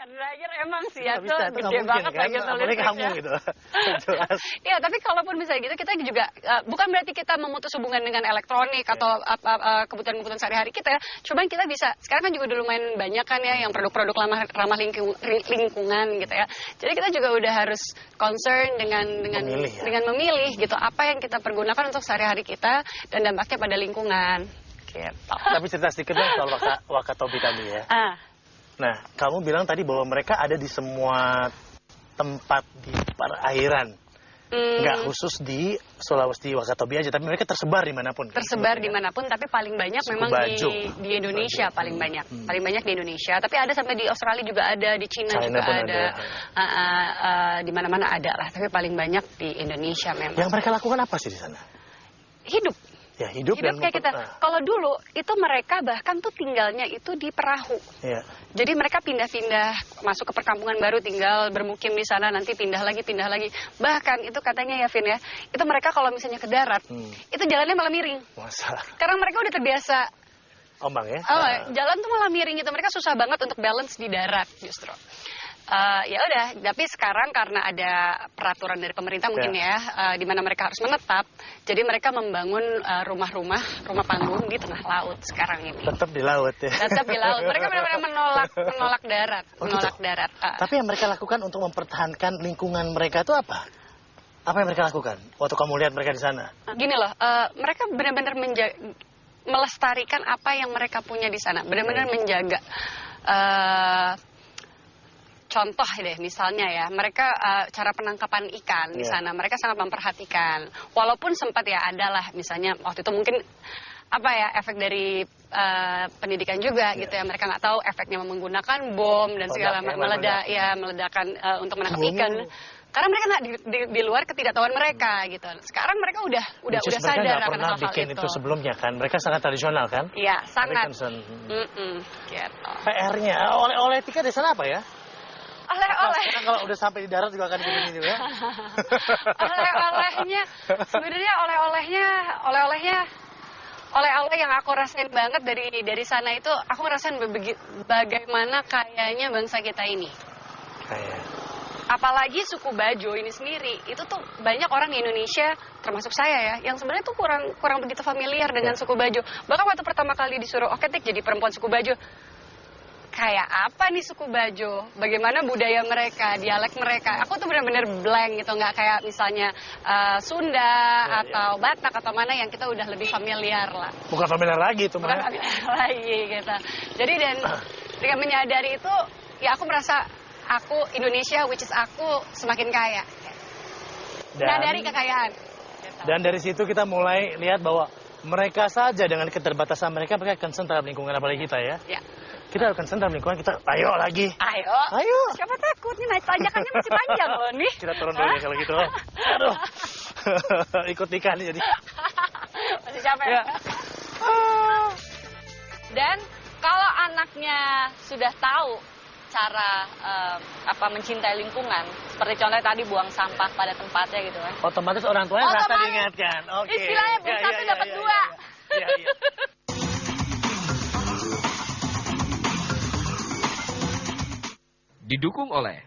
Terakhir emang sih ya, Nggak bisa, itu gede banget kan? lagi Apalagi kamu gitu. Jelas. Iya, tapi kalaupun misalnya gitu, kita juga bukan berarti kita memutus hubungan dengan elektronik atau kebutuhan-kebutuhan sehari-hari kita. Cuman kita bisa, sekarang kan juga udah lumayan banyak kan ya yang produk-produk ramah lingkungan gitu ya. Jadi kita juga udah harus concern dengan memilih gitu apa yang kita pergunakan untuk sehari-hari kita dan dampaknya pada lingkungan. Gitu. Tapi cerita sedikit dong soal Wakatobi tadi ya. Nah, kamu bilang tadi bahwa mereka ada di semua tempat di perairan. Nggak khusus di Sulawesi Wakatobi aja, tapi mereka tersebar dimanapun. Tersebar dimanapun, tapi paling banyak memang di Indonesia paling banyak. Paling banyak di Indonesia, tapi ada sampai di Australia juga ada, di Cina juga ada. Di mana-mana ada lah, tapi paling banyak di Indonesia memang. Yang mereka lakukan apa sih di sana? Hidup. Ya, hidup dan kayak kita. Kalau dulu itu mereka bahkan tuh tinggalnya itu di perahu. Ya. Jadi mereka pindah-pindah masuk ke perkampungan baru, tinggal bermukim di sana, nanti pindah lagi. Bahkan itu katanya ya Vin ya, itu mereka kalau misalnya ke darat, itu jalannya malah miring. Masa? Karena mereka udah terbiasa ombang ya? Jalan tuh malah miring gitu. Mereka susah banget untuk balance di darat justru. Ya udah, tapi sekarang karena ada peraturan dari pemerintah mungkin di mana mereka harus menetap, jadi mereka membangun rumah panggung di tengah laut sekarang ini. Tetap di laut ya. Tetap di laut. Mereka benar-benar menolak darat, darat. Tapi yang mereka lakukan untuk mempertahankan lingkungan mereka itu apa? Apa yang mereka lakukan waktu kamu lihat mereka di sana? Gini loh, mereka benar-benar melestarikan apa yang mereka punya di sana, benar-benar menjaga. Contoh deh, misalnya ya, mereka cara penangkapan ikan di sana, mereka sangat memperhatikan. Walaupun sempat ya adalah, misalnya waktu itu mungkin efek dari pendidikan juga gitu ya. Mereka nggak tahu efeknya menggunakan bom dan segala meledakan untuk menangkap ikan. Karena mereka nggak di luar ketidaktahuan mereka gitu. Sekarang mereka udah sadar akan hal-hal bikin itu sebelumnya kan. Mereka sangat tradisional kan? Iya, sangat. Gitu. PR-nya, oleh-oleh etika di sana apa ya? Oleh-oleh. Sekarang kalau udah sampai di darat juga akan gini juga. Oleh-olehnya, sebenarnya oleh-oleh yang aku rasain banget dari sana itu, aku ngerasain bagaimana kayanya bangsa kita ini. Apalagi suku Bajo ini sendiri, itu tuh banyak orang di Indonesia, termasuk saya ya, yang sebenarnya tuh kurang begitu familiar dengan suku Bajo. Bahkan waktu pertama kali disuruh Tik jadi perempuan suku Bajo, kayak apa nih suku Bajo, bagaimana budaya mereka, dialek mereka. Aku tuh benar-benar blank gitu, nggak kayak misalnya Sunda atau Batak atau mana yang kita udah lebih familiar lah. Bukan familiar lagi itu, Bukan familiar lagi gitu. Jadi dan dengan menyadari itu, ya aku merasa Indonesia, which is aku semakin kaya. Dari kekayaan. Gitu. Dan dari situ kita mulai lihat bahwa mereka saja dengan keterbatasan mereka concern terhadap lingkungan, apalagi kita ya. Kita akan concern terhadap lingkungan, kita ayo lagi. Ayo. Siapa takut nih, naik tanjakannya masih panjang loh nih. Kita turun dulu ya kalau gitu. Aduh. Ikut nikah nih jadi. Masih capek. Ya. Dan kalau anaknya sudah tahu cara mencintai lingkungan, seperti contohnya tadi buang sampah pada tempatnya gitu kan. Otomatis orang tuanya merasa diingatkan. Istilahnya buang satu dapat dua. Iya. Didukung oleh